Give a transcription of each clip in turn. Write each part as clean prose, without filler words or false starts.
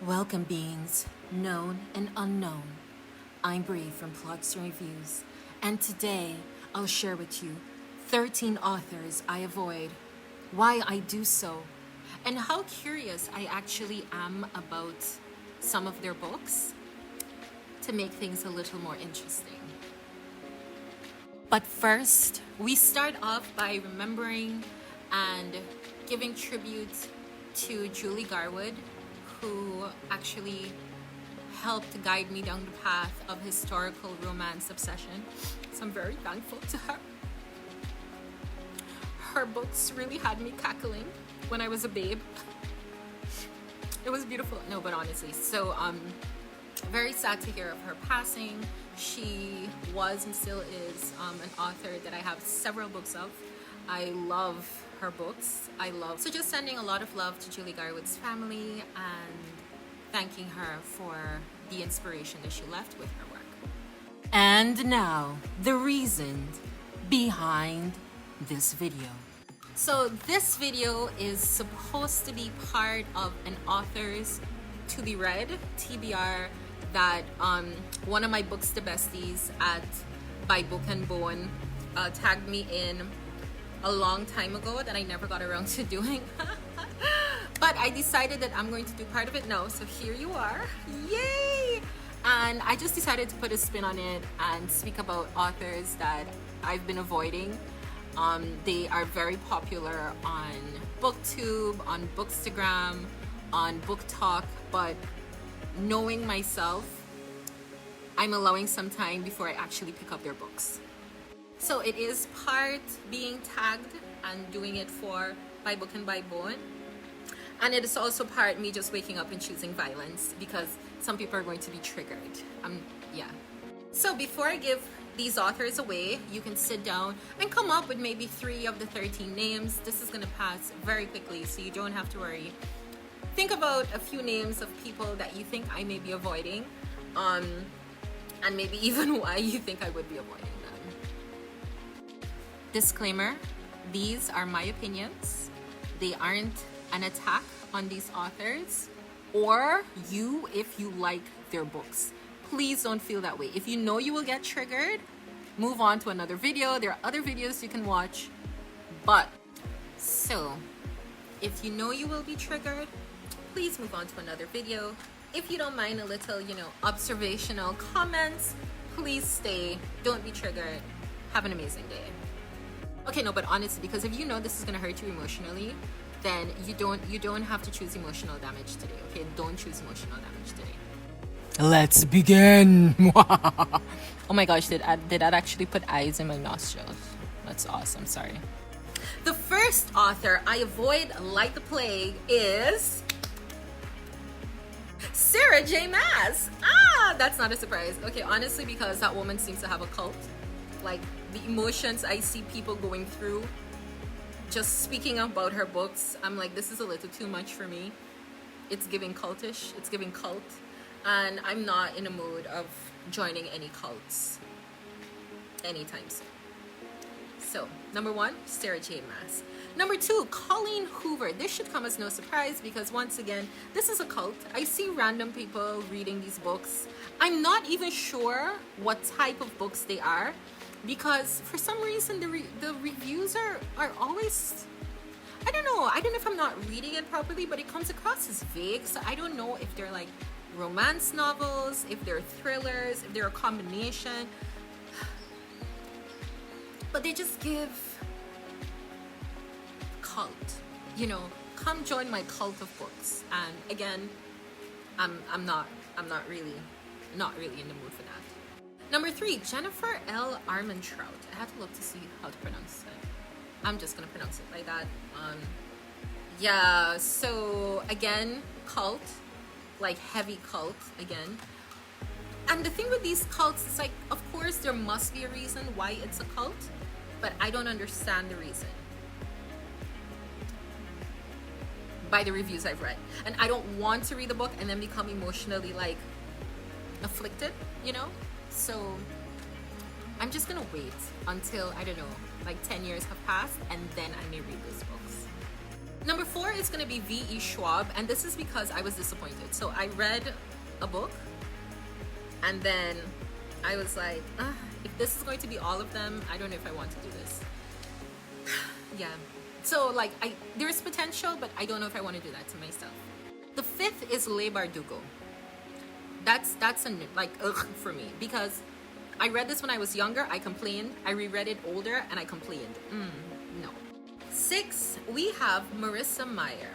Welcome beings, known and unknown. I'm Bree from Plots and Reviews, and today I'll share with you 13 authors I avoid, why I do so, and how curious I actually am about some of their books to make things a little more interesting. But first, we start off by remembering and giving tribute to Julie Garwood, who actually helped guide me down the path of historical romance obsession. So I'm very thankful to her. Her books really had me cackling when I was a babe. It was beautiful. No, but honestly, so very sad to hear of her passing. She was and still is an author that I have several books of. I love her books. So just sending a lot of love to Julie Garwood's family and thanking her for the inspiration that she left with her work. And now, the reason behind this video. So this video is supposed to be part of an author's to be read, TBR, that one of my books the besties at By Book and Bone tagged me in a long time ago that I never got around to doing. But I decided that I'm going to do part of it now, so here you are. Yay! And I just decided to put a spin on it and speak about authors that I've been avoiding. They are very popular on BookTube, on Bookstagram, on Book Talk, but knowing myself, I'm allowing some time before I actually pick up their books. So it is part being tagged and doing it for By Book and By Bone. And it is also part me just waking up and choosing violence because some people are going to be triggered. Yeah. So before I give these authors away, you can sit down and come up with maybe 3 of the 13 names. This is going to pass very quickly, so you don't have to worry. Think about a few names of people that you think I may be avoiding, and maybe even why you think I would be avoiding them. Disclaimer, these are my opinions. They aren't an attack on these authors or you if you like their books. Please don't feel that way. If you know you will get triggered, move on to another video. There are other videos you can watch. But, so, if you know you will be triggered, please move on to another video. If you don't mind a little, observational comments, please stay. Don't be triggered. Have an amazing day. Okay, no, but honestly, because if you know this is gonna hurt you emotionally, then you don't have to choose emotional damage today. Okay, don't choose emotional damage today. Let's begin. Oh my gosh, did that actually put eyes in my nostrils? That's awesome. Sorry. The first author I avoid like the plague is Sarah J. Maas. That's not a surprise. Okay, honestly, because that woman seems to have a cult. Like, the emotions I see people going through just speaking about her books, I'm like, this is a little too much for me. It's giving cultish. It's giving cult. And I'm not in a mood of joining any cults anytime soon. So, number 1, Sarah J. Maas. Number 2, Colleen Hoover. This should come as no surprise because once again, this is a cult. I see random people reading these books. I'm not even sure what type of books they are because for some reason the reviews are always, I don't know if I'm not reading it properly, but it comes across as vague. So I don't know if they're like romance novels, if they're thrillers, if they're a combination. But they just give cult, come join my cult of books. And again, I'm not really in the mood for that. Number 3, Jennifer L. Armentrout. I had to look to see how to pronounce it. I'm just gonna pronounce it like that. Yeah, so again, cult, like heavy cult again. And the thing with these cults is like, of course there must be a reason why it's a cult, but I don't understand the reason by the reviews I've read. And I don't want to read the book and then become emotionally like afflicted, So I'm just gonna wait until, I don't know, like 10 years have passed and then I may read those books. Number 4 is going to be V.E. Schwab, and this is because I was disappointed. So I read a book, and then I was like, if this is going to be all of them, I don't know if I want to do this. Yeah. So like, there's potential, but I don't know if I want to do that to myself. The 5th is Le Bardugo. That's like ugh for me, because I read this when I was younger. I complained. I reread it older, and I complained. No. 6, we have Marissa Meyer.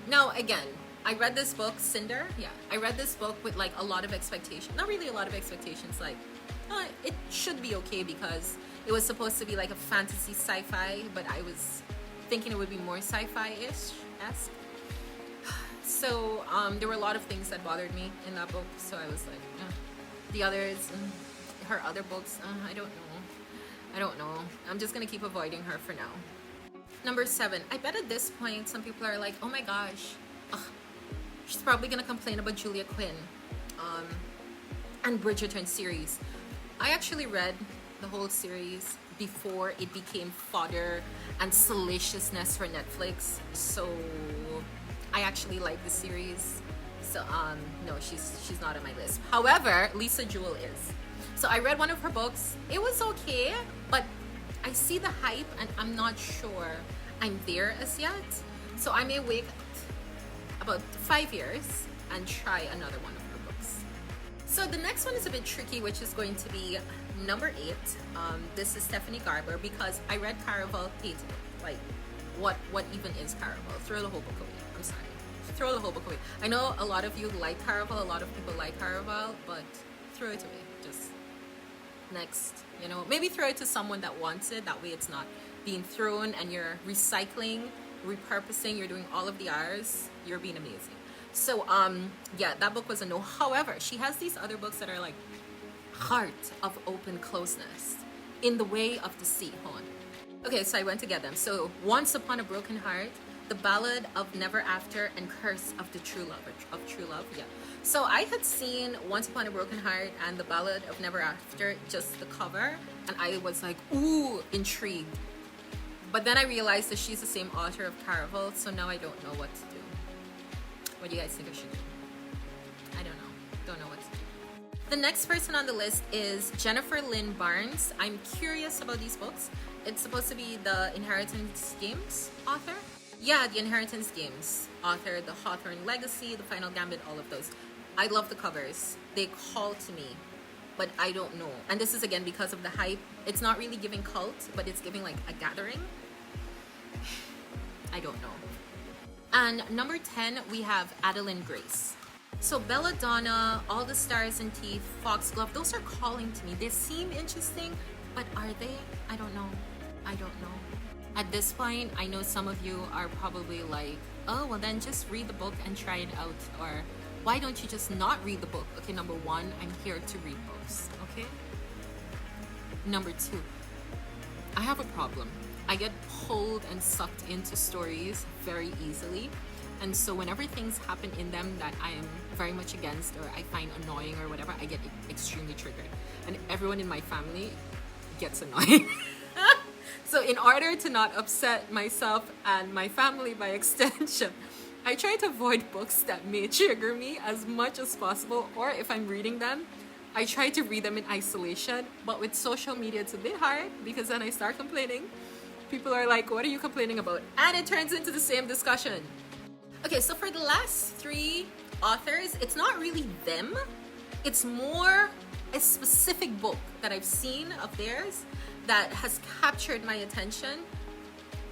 Now again, I read this book, Cinder. Yeah, I read this book with like a lot of expectations. Not really a lot of expectations. Like, it should be okay because it was supposed to be like a fantasy sci-fi, but I was thinking it would be more sci-fi-ish. So there were a lot of things that bothered me in that book. So I was like, the others, her other books, I don't know. I'm just gonna keep avoiding her for now. Number 7, I bet at this point some people are like, oh my gosh, she's probably gonna complain about Julia Quinn and Bridgerton series. I actually read the whole series before it became fodder and salaciousness for Netflix, so I actually like the series. So no, she's not on my list. However, Lisa Jewell is. So I read one of her books. It was okay, but I see the hype and I'm not sure I'm there as yet. So I may wait about 5 years and try another one of her books. So the next one is a bit tricky, which is going to be number 8. This is Stephanie Garber, because I read Caraval, hated it. Like, what even is Caraval? Throw the whole book away. I'm sorry. Throw the whole book away. I know a lot of you like Caraval, a lot of people like Caraval, but throw it away. Just next, maybe throw it to someone that wants it. That way it's not being thrown and you're recycling, repurposing, you're doing all of the R's. You're being amazing. So yeah, that book was a no. However, she has these other books that are like Heart of Open Closeness, In the Way of the Sea. Hold on. Okay, so I went to get them. So Once Upon a Broken Heart, The Ballad of Never After, and Curse of the True Love. Yeah. So I had seen Once Upon a Broken Heart and The Ballad of Never After, just the cover, and I was like, ooh, intrigued. But then I realized that she's the same author of Caraval, so now I don't know what to do. What do you guys think I should do? I don't know. Don't know what to do. The next person on the list is Jennifer Lynn Barnes. I'm curious about these books. It's supposed to be the Inheritance Games author. Yeah, the Inheritance Games author, the Hawthorne Legacy, the Final Gambit, all of those. I love the covers. They call to me, but I don't know. And this is again because of the hype. It's not really giving cult, but it's giving like a gathering. I don't know. And number 10, we have Adeline Grace. So Belladonna, All the Stars and Teeth, Foxglove, those are calling to me. They seem interesting, but are they? I don't know. At this point, I know some of you are probably like, oh, well then just read the book and try it out. Or why don't you just not read the book? Okay, number 1, I'm here to read books, okay? Number 2, I have a problem. I get pulled and sucked into stories very easily. And so whenever things happen in them that I am very much against or I find annoying or whatever, I get extremely triggered. And everyone in my family gets annoying. So in order to not upset myself and my family by extension, I try to avoid books that may trigger me as much as possible. Or if I'm reading them, I try to read them in isolation. But with social media, it's a bit hard because then I start complaining. People are like, what are you complaining about? And it turns into the same discussion. Okay, so for the last 3 authors, it's not really them. It's more a specific book that I've seen of theirs that has captured my attention,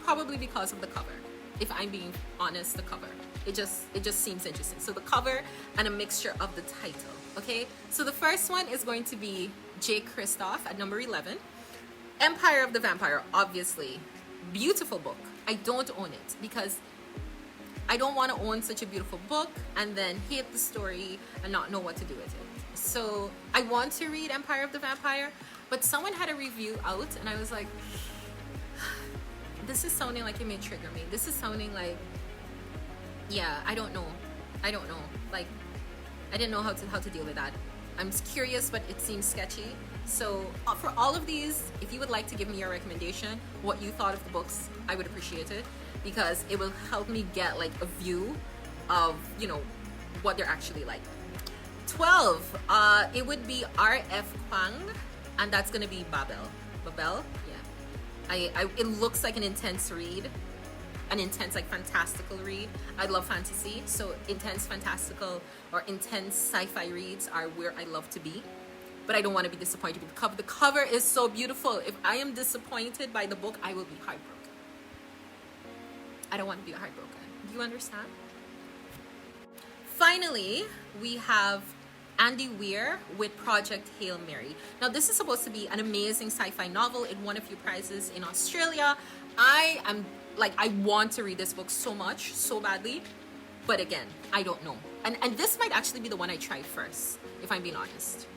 probably because of the cover. If I'm being honest, the cover. It just seems interesting. So the cover and a mixture of the title, okay? So the first one is going to be J. Kristoff at number 11. Empire of the Vampire, obviously. Beautiful book. I don't own it because I don't want to own such a beautiful book and then hate the story and not know what to do with it. So I want to read Empire of the Vampire, but someone had a review out and I was like, this is sounding like it may trigger me. This is sounding like, yeah, I don't know. Like, I didn't know how to deal with that. I'm curious, but it seems sketchy. So for all of these, if you would like to give me your recommendation, what you thought of the books, I would appreciate it, because it will help me get like a view of, you know, what they're actually like. 12, it would be R.F. Kwang, and that's gonna be Babel. Babel, yeah. It looks like an intense read, an intense, like, fantastical read. I love fantasy, so intense fantastical or intense sci-fi reads are where I love to be. But I don't want to be disappointed with the cover. The cover is so beautiful. If I am disappointed by the book, I will be heartbroken. I don't want to be heartbroken. Do you understand? Finally, we have Andy Weir with Project Hail Mary. Now, this is supposed to be an amazing sci-fi novel. It won a few prizes in Australia. I want to read this book so much, so badly. But again, I don't know. And this might actually be the one I try first, if I'm being honest.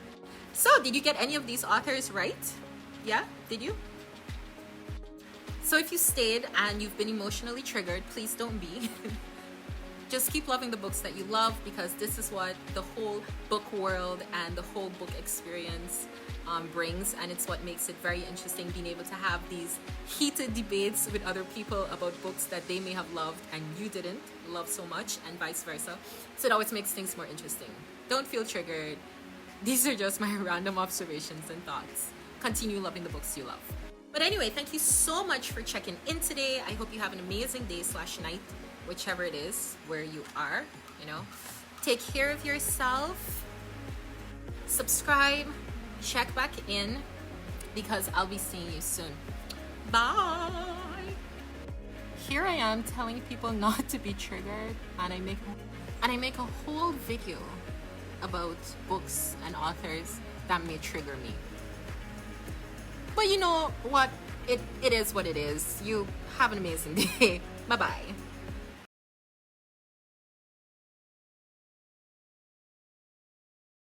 So, did you get any of these authors right? Yeah? Did you? So if you stayed and you've been emotionally triggered, please don't be. Just keep loving the books that you love, because this is what the whole book world and the whole book experience brings, and it's what makes it very interesting, being able to have these heated debates with other people about books that they may have loved and you didn't love so much, and vice versa. So it always makes things more interesting. Don't feel triggered. These are just my random observations and thoughts. Continue loving the books you love. But anyway, thank you so much for checking in today. I hope you have an amazing day / night, whichever it is where you are, you know. Take care of yourself. Subscribe. Check back in, because I'll be seeing you soon. Bye. Here I am telling people not to be triggered, and I make a whole video about books and authors that may trigger me. But you know what? It is what it is. You have an amazing day. Bye-bye.